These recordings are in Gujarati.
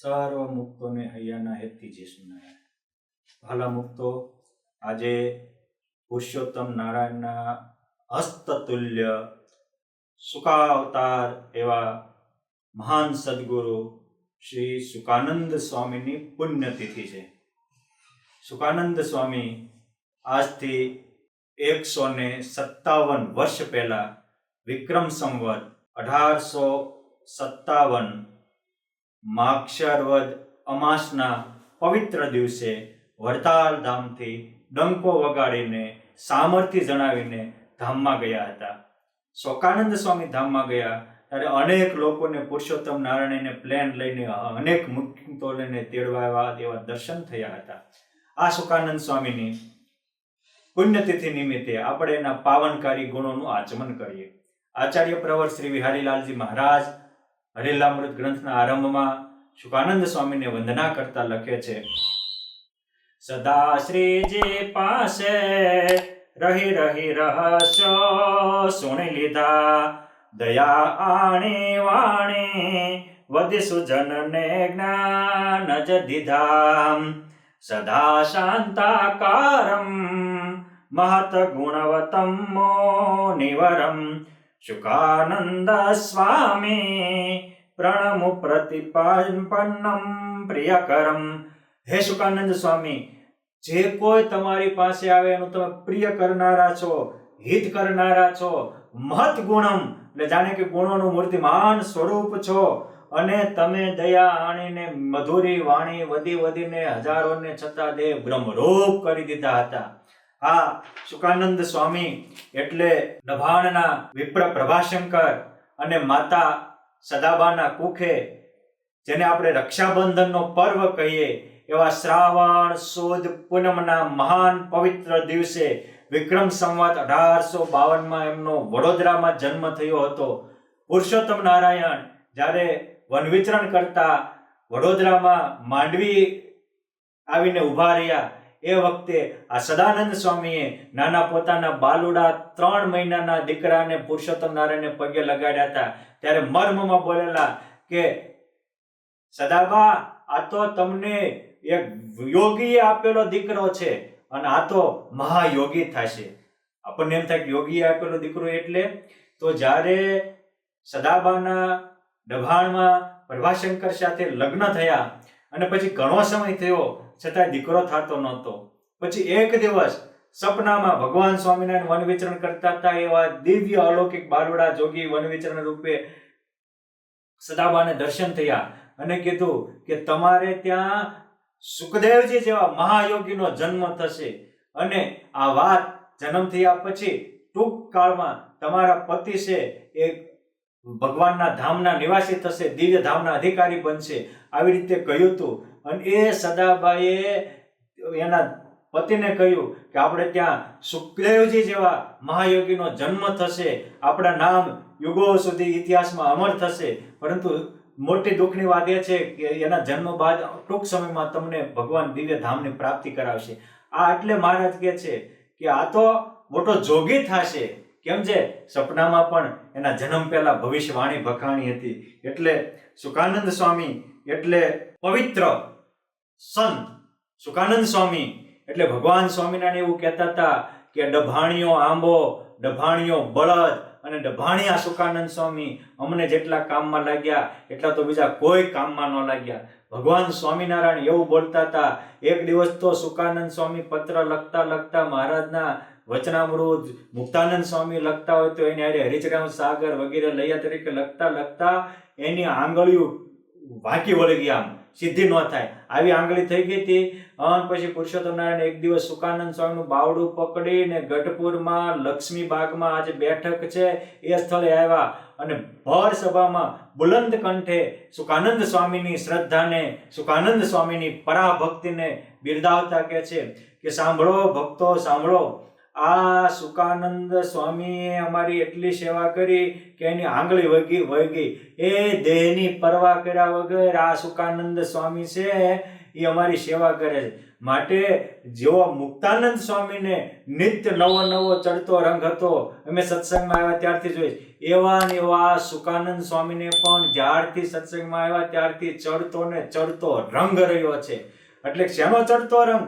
સર્વ મુક્તોને હૈયાના હેતથી જય સ્વામિનારાયણ. ભાલા મુક્તો, આજે પુરુષોત્તમ નારાયણના હસ્તતુલ્ય સુકાવતાર એવા મહાન સદગુરુ શ્રી સુકાનંદ સ્વામીની પુણ્યતિથિ છે. સુકાનંદ સ્વામી આજથી 157 વર્ષ પહેલા વિક્રમ સંવત 1857 માક્ષર વદ અમાસના પવિત્ર દિવસે વડતાલ ધામથી ડંકો વગાડીને સામર્થ્ય જણાવીને ધામમાં ગયા હતા. શોકાનંદ સ્વામી ધામમાં ગયા ત્યારે અનેક લોકોને પુરુષોત્તમ નારાયણને પ્લેન લઈને અનેક મુક્તો લઈને તેડવા આવ્યા એવા દર્શન થયા હતા. આ શોકાનંદ સ્વામીની પુણ્યતિથિ નિમિત્તે આપણે એના પાવનકારી ગુણોનું આચમન કરીએ. આચાર્ય પ્રવર શ્રી વિહારીલાલજી મહારાજ હરિલામૃત ગ્રંથના આરંભમાં શુકાનંદ સ્વામીને વંદના કરતા લખે છે, સદા શ્રીજી પાસે રહી રહી રહસ્યો સુણી લીધા, દયા આણી વાણી વધી સુજનને જ્ઞાન જ દીધા, સદા શાંતાકારમ મહત ગુણવતમ નિવરમ શુકાનંદ સ્વામી પ્રણમુ પ્રતિપન્નમ પ્રિયકરમ. હે શુકાનંદ સ્વામી, જે કોઈ તમારી પાસે આવે એનું તમે પ્રિય કરનારા છો, હિત કરનારા છો. મહત ગુણમ એટલે જાણે કે ગુણોનું મૂર્તિમાન સ્વરૂપ છો, અને તમે દયા આણીને મધુરી વાણી વધી વધીને હજારોને છતાં દેહ બ્રહ્મરૂપ કરી દીધા હતા. આ શુકાનંદ સ્વામી એટલે ડભાણના વિપ્ર પ્રભાશંકર અને માતા સદાબાના કુખે, જેને આપણે રક્ષાબંધનનો પર્વ કહીએ, એવા શ્રાવણ સુદ પૂનમના મહાન પવિત્ર દિવસે વિક્રમ સંવત 1852 એમનો વડોદરામાં જન્મ થયો હતો. પુરુષોત્તમ નારાયણ જ્યારે વનવિચરણ કરતા વડોદરામાં માંડવી આવીને ઉભા રહ્યા, એ વખતે આ સદાનંદ સ્વામીએ નાના પોતાના બાલુડા 3 મહિનાના દીકરાને પુરુષોત્તમ નારાયણને પગે લગાડ્યા હતા. ત્યારે મર્મમાં બોલેલા કે સદાબા, આ તો તમને એક યોગીએ આપેલો દીકરો છે અને આ તો મહાયોગી થશે. આપણને એમ થાય કે યોગીએ આપેલો દીકરો એટલે તો જ્યારે સદાબાના ડભાણમાં પ્રભાશંકર સાથે લગ્ન થયા અને પછી ઘણો સમય થયો છતાં દીકરો થતો નહોતો. પછી એક દિવસ સપનામાં ભગવાન સ્વામિનારાયણ વન વિચરણ કરતા હતા, એવા દિવ્ય અલૌકિક બાલુડા જોગી વન વિચરણ રૂપે સદાબાને દર્શન થયા અને કીધું કે તમારે ત્યાં સુખદેવજી જેવા મહાયોગીનો જન્મ થશે, અને આ વાત જન્મ થયા પછી ટૂંક કાળમાં તમારા પતિ છે એ ભગવાનના ધામના નિવાસી થશે, દિવ્ય ધામના અધિકારી બનશે. આવી રીતે કહ્યું હતું. અને એ સદાબાઈએ એના પતિને કહ્યું કે આપણે ત્યાં સુખદેવજી જેવા મહાયોગીનો જન્મ થશે, આપણા નામ યુગો સુધી ઇતિહાસમાં અમર થશે. પરંતુ મોટી દુઃખની વાત એ છે કે એના જન્મ બાદ ટૂંક સમયમાં તમને ભગવાન દિવ્ય ધામની પ્રાપ્તિ કરાવશે. આ એટલે મહારાજ કહે છે કે આ તો મોટો જોગી થશે. કેમ છે? સપનામાં પણ એના જન્મ પહેલા ભવિષ્યવાણી ભખાણી હતી. એટલે સુકાનંદ સ્વામી એટલે પવિત્ર સંત. સુકાનંદ સ્વામી એટલે ભગવાન સ્વામિનારાયણ એવું કહેતા હતા કે ડભાણીઓ આંબો, ડભાણીઓ બળદ અને ડભાણિયા સુકાનંદ સ્વામી અમને જેટલા કામમાં લાગ્યા એટલા તો બીજા કોઈ કામમાં ન લાગ્યા. ભગવાન સ્વામિનારાયણ એવું બોલતા હતા. એક દિવસ તો સુકાનંદ સ્વામી પત્ર લખતા લખતા મહારાજના વચનામૃત, મુક્તાનંદ સ્વામી લખતા હોય તો એની હારે હરિચરણ સાગર વગેરે લૈયા તરીકે લખતા લખતા એની આંગળીઓ વાંકી વળી ગયા, આમ સિદ્ધિ ન થાય આવી આંગળી થઈ ગઈ હતી. અને પછી પુરુષોત્તમ નારાયણ એક દિવસ સુકાનંદ સ્વામીનું બાવડું પકડીને ગઢપુરમાં લક્ષ્મી બાગમાં આજે બેઠક છે એ સ્થળે આવ્યા અને ભર સભામાં બુલંદ કંઠે સુકાનંદ સ્વામીની શ્રદ્ધાને, સુકાનંદ સ્વામીની પરાભક્તિને બિરદાવતા કહે છે કે સાંભળો ભક્તો, સાંભળો, આ સુકાનંદ સ્વામીએ અમારી એટલી સેવા કરી કે એની આંગળી વહી ગઈ. એ દેહની પરવા કર્યા વગર આ સુકાનંદ સ્વામી છે એ અમારી સેવા કરે છે. માટે જેવો મુક્તાનંદ સ્વામીને નિત્ય નવો નવો ચડતો રંગ હતો, અમે સત્સંગમાં આવ્યા ત્યારથી જોઈશ, એવા ને એવા સુકાનંદ સ્વામીને પણ જ્યારથી સત્સંગમાં આવ્યા ત્યારથી ચડતો ને ચડતો રંગ રહ્યો છે. એટલે શેનો ચડતો રંગ?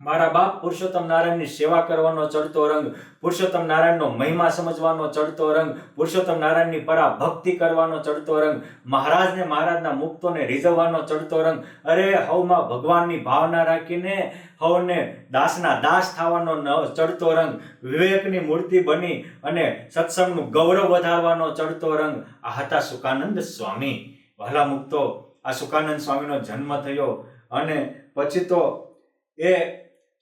મારા બાપ પુરુષોત્તમ નારાયણની સેવા કરવાનો ચડતો રંગ, પુરુષોત્તમ નારાયણનો મહિમા સમજવાનો ચડતો રંગ, પુરુષોત્તમ નારાયણની પરા ભક્તિ કરવાનો ચડતો રંગ, મહારાજને મહારાજના મુક્તોને રીઝવવાનો ચડતો રંગ. અરે હવમાં ભગવાનની ભાવના રાખીને હવને દાસના દાસ થવાનો ચડતો રંગ, વિવેકની મૂર્તિ બની અને સત્સંગનું ગૌરવ વધારવાનો ચડતો રંગ. આ હતા સુકાનંદ સ્વામી. વહાલા મુક્તો, આ સુકાનંદ સ્વામીનો જન્મ થયો અને પછી તો એ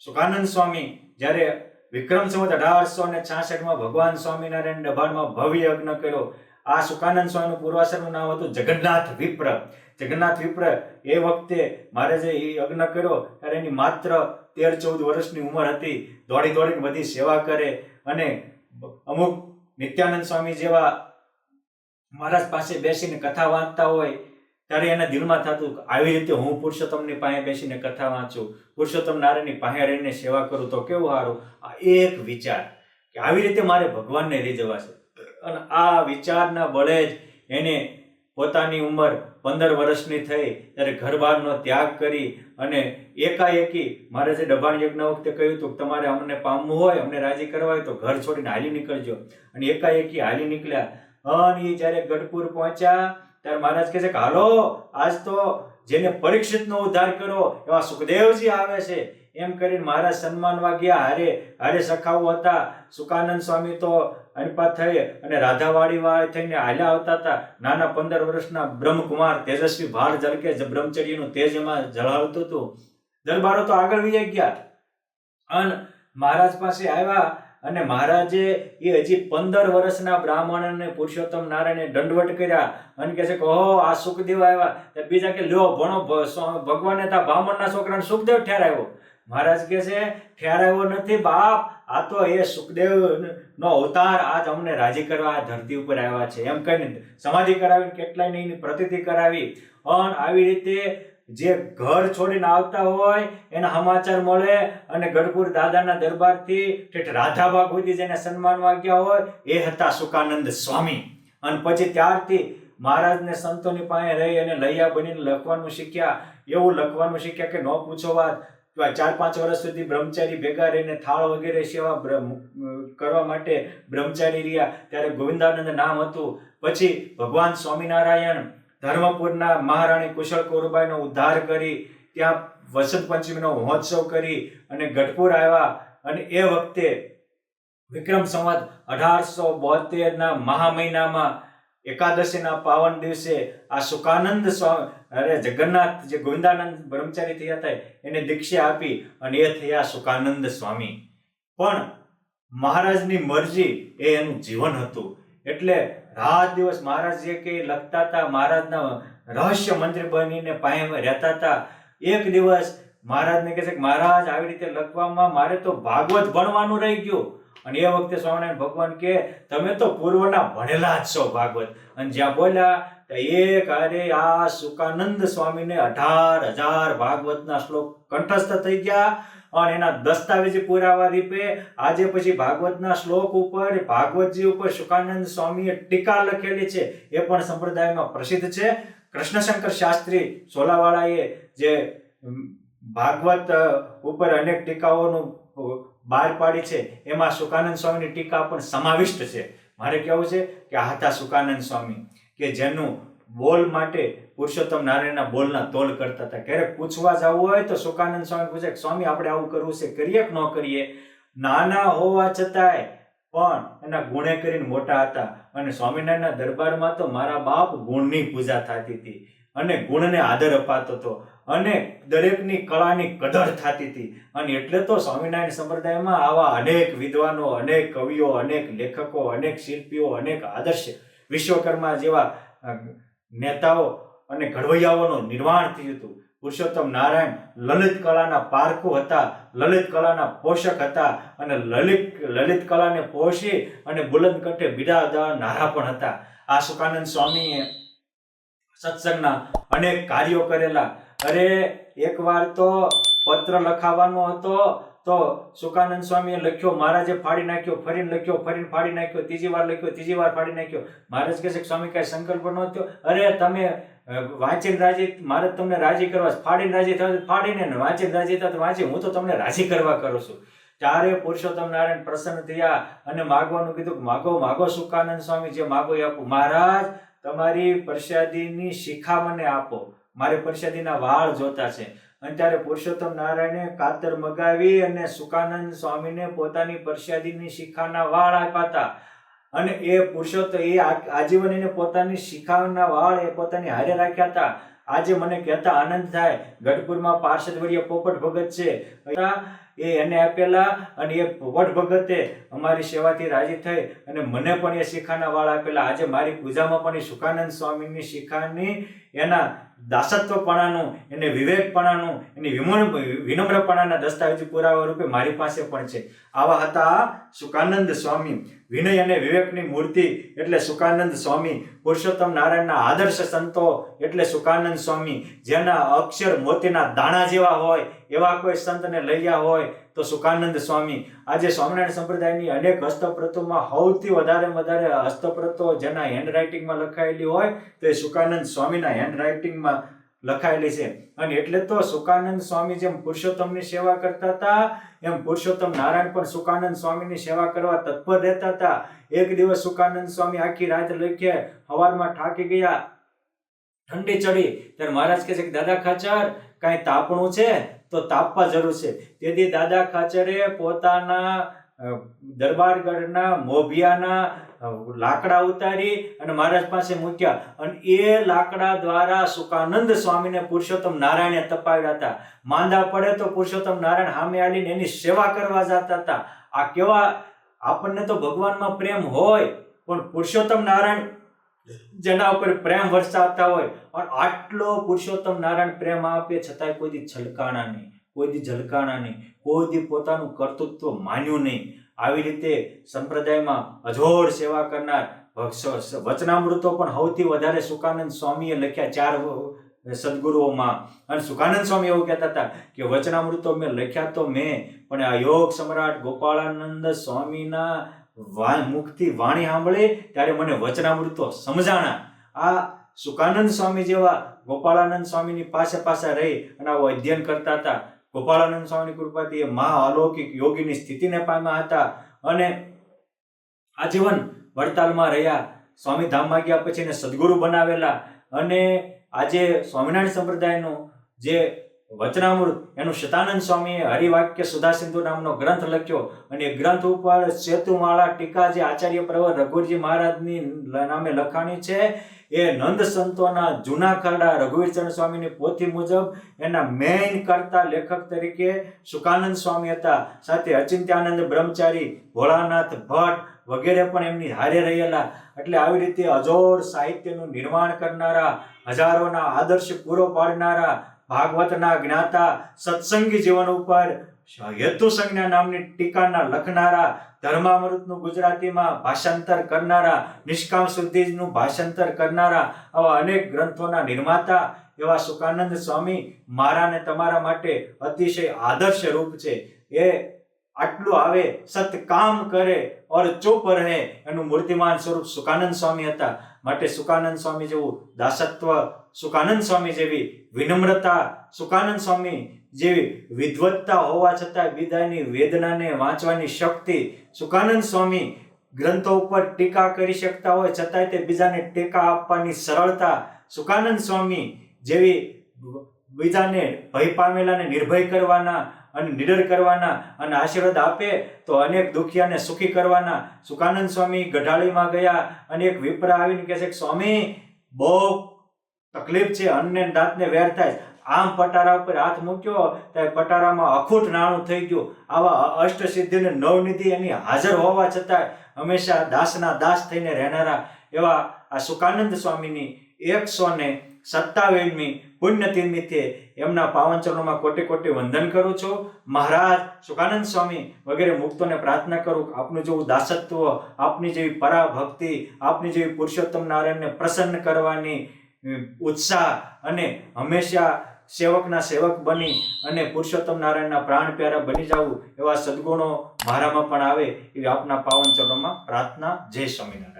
સુકાનંદ સ્વામી જ્યારે વિક્રમ સંવત 1866 ભગવાન સ્વામિનારાયણ દરબારમાં ભવ્ય યજ્ઞ કર્યો. આ સુકાનંદ સ્વામીનું પૂર્વાશ્રમનું નામ હતું જગન્નાથ વિપ્ર. જગન્નાથ વિપ્ર એ વખતે મારે જે યજ્ઞ કર્યો ત્યારે એની માત્ર 13-14 વર્ષની ઉંમર હતી. દોડીને બધી સેવા કરે અને અમુક નિત્યાનંદ સ્વામી જેવા મહારાજ પાસે બેસીને કથા વાંચતા હોય ત્યારે એના દિલમાં થતું આવી રીતે હું પુરુષોત્તમની પાસે બેસીને કથા વાંચું, પુરુષોત્તમ નારાયણની પાસે રહીને સેવા કરું તો કેવું સારું. આ એક વિચાર કે આવી રીતે મારે ભગવાનને રીઝવવા છે. અને આ વિચારના બળે જ એને પોતાની ઉંમર 15 વર્ષની થઈ ત્યારે ઘર બહારનો ત્યાગ કરી અને એકાએકી મારે જે દબાણ યજ્ઞ વખતે કહ્યું હતું કે તમારે અમને પામવું હોય, અમને રાજી કરવા હોય તો ઘર છોડીને હાલી નીકળજો. અને એકાએકી હાલી નીકળ્યા. અને એ જ્યારે ગઢપુર પહોંચ્યા ત્યારે મહારાજ કહે છે કે હાલો આજ તો જેને પરીક્ષિતનો ઉદ્ધાર કરો એવા સુખદેવજી આવે છે. એમ કરીને મહારાજ સન્માનવા ગયા. હારે સખાઓ હતા. સુકાનંદ સ્વામી તો અનપાત થઈ અને રાધાવાડી વાળી થઈને હાલ્યા આવતા હતા. નાના 15 વર્ષના બ્રહ્મકુમાર તેજસ્વી ભાર ઝલકે બ્રહ્મચર્યનું તેજ એમાં ઝળાવતું હતું. દરબારો તો આગળ વહી ગયા અને મહારાજ પાસે આવ્યા અને મહારાજે એ હજી 15 વર્ષના બ્રાહ્મણને પુરુષોત્તમ નારાયણે દંડવટ કર્યા અને કહે છે કે ઓહો આ સુખદેવ આવ્યા. બીજા કે લ્યો ભણો, ભગવાને તા બ્રાહ્મણના છોકરાને સુખદેવ ઠેરાવ્યો. મહારાજ કહે છે ઠેરાવ્યો નથી બાપ, આ તો એ સુખદેવ નો અવતાર આજ અમને રાજી કરવા આ ધરતી ઉપર આવ્યા છે. એમ કહીને સમાધિ કરાવીને કેટલાય એની પ્રતીતિ કરાવી. અને આવી રીતે જે ઘર છોડીને આવતા હોય એના સમાચાર મળે અને ગઢપુર દાદાના દરબારથી ઠેઠ રાધાબા સુધી જેને સન્માનવા ગયા હોય એ હતા સુકાનંદ સ્વામી. અને પછી ત્યારથી મહારાજને સંતોની પાસે રહી અને લૈયા બનીને લખવાનું શીખ્યા. એવું લખવાનું શીખ્યા કે ન પૂછો વાત. 4-5 વર્ષ સુધી બ્રહ્મચારી ભેગા રહીને થાળ વગેરે સેવા કરવા માટે બ્રહ્મચારી રહ્યા. ત્યારે ગોવિંદાનંદ નામ હતું. પછી ભગવાન સ્વામિનારાયણ ધર્મપુરના મહારાણી કુશળ કૌરબાઈનો ઉદ્ધાર કરી ત્યાં વસંત પંચમીનો મહોત્સવ કરી અને ગઢપુર આવ્યા. અને એ વખતે વિક્રમ સંવત 1872 મહા મહિનામાં એકાદશીના પાવન દિવસે આ સુકાનંદ સ્વામી જગન્નાથ જે ગોવિંદાનંદ બ્રહ્મચારી થયા હતા એને દીક્ષા આપી અને એ થયા સુકાનંદ સ્વામી. પણ મહારાજની મરજી એ એનું જીવન હતું. એટલે રાત દિવસ મહારાજ જે કંઈ લખતા હતા, મહારાજના રહસ્ય મંત્રી બનીને પાયે રહેતા હતા. એક દિવસ મહારાજને કહે છે કે મહારાજ આવી રીતે લખવામાં મારે તો ભાગવત ભણવાનું રહી ગયું. અને એ વખતે સ્વામિનારાયણ ભગવાન કે તમે તો પૂર્વના ભણેલા જ છો ભાગવત. અને જ્યાં બોલ્યા એક હારે આ સુકાનંદ સ્વામીને 18,000 ભાગવતના શ્લોક કંઠસ્થ થઈ ગયા. અને એના દસ્તાવેજી પુરાવા રૂપે આજે પછી ભાગવતના શ્લોક ઉપર, ભાગવતજી ઉપર સુકાનંદ સ્વામીએ ટીકા લખેલી છે. એ પણ સંપ્રદાયમાં પ્રસિદ્ધ છે. કૃષ્ણશંકર શાસ્ત્રી સોલાવાળાએ જે ભાગવત ઉપર અનેક ટીકાઓનું બહાર પાડી છે એમાં સુકાનંદ સ્વામીની ટીકા પણ સમાવિષ્ટ છે. મારે કહેવું છે કે આ હતા સુકાનંદ સ્વામી કે જેનું બોલ માટે પુરુષોત્તમ નારાયણના બોલના તોલ કરતા હતા. ક્યારેક પૂછવા જવું હોય તો સુકાનંદ સ્વામી પૂછે કે સ્વામી આપણે આવું કરવું છે, કરીએ કે ન કરીએ? નાના હોવા છતાંય પણ એના ગુણે કરીને મોટા હતા. અને સ્વામિનારાયણના દરબારમાં તો મારા બાપ ગુણની પૂજા થતી હતી અને ગુણને આદર અપાતો હતો અને દરેકની કળાની કદર થતી હતી. અને એટલે તો સ્વામિનારાયણ સંપ્રદાયમાં આવા અનેક વિદ્વાનો, અનેક કવિઓ, અનેક લેખકો, અનેક શિલ્પીઓ, અનેક આદર્શ વિશ્વકર્મા જેવા નેતાઓ અને ઘડવૈયાઓનું નિર્માણ થયું હતું. પુરુષોત્તમ નારાયણ લલિત કળાના પારખુ હતા, લલિત કળાના પોષક હતા અને લલિત કળાને પોષી અને બુલંદ કંઠે બિરાદનારા પણ હતા. આ સુકાનંદ સ્વામીએ સત્સંગના અનેક કાર્યો કરેલા. અરે એકવાર તો પત્ર લખાવવાનો હતો તો સુકાનંદ સ્વામીએ લખ્યો, મહારાજે ફાડી નાખ્યો, ફરીને લખ્યો, ફરીને ફાડી નાખ્યો, ત્રીજી વાર લખ્યો, ત્રીજી વાર ફાડી નાખ્યો. મહારાજ કહે છે કે સ્વામી કાંઈ સંકલ્પ ન થયો? અરે તમે વાંચીને રાજી, મારે તમને રાજી કરવા, ફાડીને રાજી થવા ફાડીને, વાંચીને રાજી થવા વાંચી, હું તો તમને રાજી કરવા કરું છું. ત્યારે પુરુષોત્તમ નારાયણ પ્રસન્ન થયા અને માગવાનું કીધું કે માગો માગો સુકાનંદ સ્વામી, જે માગો એ આપો. મહારાજ તમારી પ્રસાદીની શિખા મને આપો, મારે પ્રસાદીના વાળ જોતા છે. અને ત્યારે પુરુષોત્તમ નારાયણે કાતર મગાવી અને સુકાનંદ સ્વામીને પોતાની પ્રસાદીની શિખાના વાળ આપ્યા હતા. અને એ પુરુષોત્તમ એ આજીવન એને પોતાની શિખાના વાળ એ પોતાની હારે રાખ્યા હતા. આજે મને કહેતા આનંદ થાય, ગઢપુરમાં પાર્ષદ વર્ય પોપટ ભગત છે, એ એને આપેલા અને એ પોપટ ભગતે અમારી સેવાથી રાજી થઈ અને મને પણ એ શિખાના વાળ આપેલા. આજે મારી પૂજામાં પણ એ સુકાનંદ સ્વામીની શિખાની એના દાસત્વપણાનું, એને વિવેકપણાનું, એની વિનમ્રપણાના દસ્તાવેજી પુરાવા રૂપે મારી પાસે પણ છે. આવા હતા સુકાનંદ સ્વામી. વિનય અને વિવેકની મૂર્તિ એટલે સુકાનંદ સ્વામી. પુરુષોત્તમ નારાયણના આદર્શ સંતો એટલે સુકાનંદ સ્વામી. જેના અક્ષર મોતીના દાણા જેવા હોય એવા કોઈ સંતને લઈ હોય તો સુકાનંદ સ્વામી. આજે સ્વામિનારાયણ સંપ્રદાયની અનેક હસ્તપ્રતોમાં સૌથી વધારે હસ્તપ્રતો જેના હેન્ડરાઇટિંગમાં લખાયેલી હોય તો એ સુકાનંદ સ્વામીના હેન્ડરાઇટિંગમાં લખાયેલી છે. અને એટલે તો સુકાનંદ સ્વામી જેમ પુરુષોત્તમની સેવા કરતા હતા એમ પુરુષોત્તમ નારાયણ પણ સુકાનંદ સ્વામીની સેવા કરવા તત્પર રહેતા હતા. એક દિવસ સુકાનંદ સ્વામી આખી રાત લખે, સવારમાં થાકી ગયા, ઠંડી ચડી, ત્યારે મહારાજ કહે છે કે દાદા ખાચર કાંઈ તાપણું છે તો તાપવા જરૂર છે. તેથી દાદા ખાચરે પોતાના દરબારગઢના મોભિયાના લાકડા ઉતારી અને મહારાજ પાસે મૂક્યા અને એ લાકડા દ્વારા સુકાનંદ સ્વામીને પુરુષોત્તમ નારાયણે તપાવ્યા હતા. માંદા પડે તો પુરુષોત્તમ નારાયણ સામે આવીને એની સેવા કરવા જતા હતા. આ કેવા, આપણને તો ભગવાનમાં પ્રેમ હોય પણ પુરુષોત્તમ નારાયણ જેના ઉપર પ્રેમ વરસાવતા હોય, અને આટલો પુરુષોત્તમ નારાયણ પ્રેમ આપે છતાંય કોઈ દી છલકાણા નહીં, કોઈ દી ઝલકાણા નહીં, કોઈ દી પોતાનું કર્તૃત્વ માન્યું નહીં. આવી રીતે સંપ્રદાયમાં અજોડ સેવા કરનાર વચનામૃતો પણ સૌથી વધારે સુકાનંદ સ્વામીએ લખ્યા 4 સદગુરુઓમાં. અને સુકાનંદ સ્વામી એવું કહેતા હતા કે વચનામૃતો મેં લખ્યા તો મેં, પણ આ યોગ સમ્રાટ ગોપાળાનંદ સ્વામીના મુખથી વાણી સાંભળે ત્યારે મને વચનામૃતો સમજાણા. આ સુકાનંદ સ્વામી જેવા ગોપાળાનંદ સ્વામીની પાસે રહી અને આવું અધ્યયન કરતા હતા. ગોપાળાનંદ સ્વામીની કૃપાથી એ મહા અલૌકિક યોગીની સ્થિતિને પામ્યા હતા અને આજીવન વડતાલમાં રહ્યા. સ્વામી ધામમાં ગયા પછી એને સદગુરુ બનાવેલા. અને આજે સ્વામિનારાયણ સંપ્રદાયનું જે વચનામૃત એનું શતાનંદ સ્વામીએ હરિવાક્ય સુધા સિંધુ નામનો ગ્રંથ લખ્યો અને એ ગ્રંથ ઉપર સેતુમાળા ટીકા જે આચાર્ય પ્રવર રઘુવીરજી મહારાજની નામે લખાણી છે, એ નંદ સંતોના જૂના ખરડા રઘુવીરચંદ્ર સ્વામીની પોથી મુજબ એના મેઇન કરતા લેખક તરીકે સુકાનંદ સ્વામી હતા. સાથે અચિંત્યાનંદ બ્રહ્મચારી, ભોળાનાથ ભટ્ટ વગેરે પણ એમની હારે રહેલા. એટલે આવી રીતે અજોડ સાહિત્યનું નિર્માણ કરનારા, હજારોના આદર્શ પૂરો પાડનારા, ભાગવતના જ્ઞાતા, સત્સંગી જીવન ઉપર હેતુ સંજ્ઞા નામની ટીકાના લખનારા, ધર્મામૃતનું ગુજરાતીમાં ભાષાંતર કરનારા, નિષ્કામ શુદ્ધિનું ભાષાંતર કરનારા, આવા અનેક ગ્રંથોના નિર્માતા એવા સુકાનંદ સ્વામી મારા ને તમારા માટે અતિશય આદર્શ રૂપ છે. એ આટલું આવે, સત્કામ કરે ઓર ચૂપ રહે, એનું મૂર્તિમાન સ્વરૂપ સુકાનંદ સ્વામી હતા. માટે સુકાનંદ સ્વામી જેવું દાસત્વ, સુકાનંદ સ્વામી જેવી વિનમ્રતા, સુકાનંદ સ્વામી જેવી વિદ્વત્તા હોવા છતાં બીજાની વેદનાને વાંચવાની શક્તિ, સુકાનંદ સ્વામી ગ્રંથો ઉપર ટીકા કરી શકતા હોય છતાંય તે બીજાને ટેકા આપવાની સરળતા, સુકાનંદ સ્વામી જેવી બીજાને ભય પામેલાને નિર્ભય કરવાના અને નિડર કરવાના અને આશીર્વાદ આપે તો અનેક દુખિયાને સુખી કરવાના. સુકાનંદ સ્વામી ગઢાળીમાં ગયા અને એક વિપ્રા આવીને કહે છે કે સ્વામી બહુ તકલીફ છે, અન્ન દાંતને વેર થાય. આમ પટારા ઉપર હાથ મૂક્યો ત્યારે પટારામાં અખૂટ નાણું થઈ ગયું. આવા અષ્ટસિદ્ધિ અને નવનિધિ એની હાજર હોવા છતાં હંમેશા દાસના દાસ થઈને રહેનારા એવા આ સુકાનંદ સ્વામીની 157મી પુણ્યતિથિએ એમના પાવન ચરણોમાં કોટી કોટી વંદન કરું છું. મહારાજ સુકાનંદ સ્વામી વગેરે મુક્તોને પ્રાર્થના કરું આપનું જેવું દાસત્વ, આપની જેવી પરાભક્તિ, આપની જેવી પુરુષોત્તમ નારાયણને પ્રસન્ન કરવાની ઉત્સાહ અને હંમેશા સેવકના સેવક બની અને પુરુષોત્તમ નારાયણના પ્રાણ પ્યારા બની જવું, એવા સદગુણો મારામાં પણ આવે એવી આપના પાવન ચરણોમાં પ્રાર્થના. જય સ્વામિનારાયણ.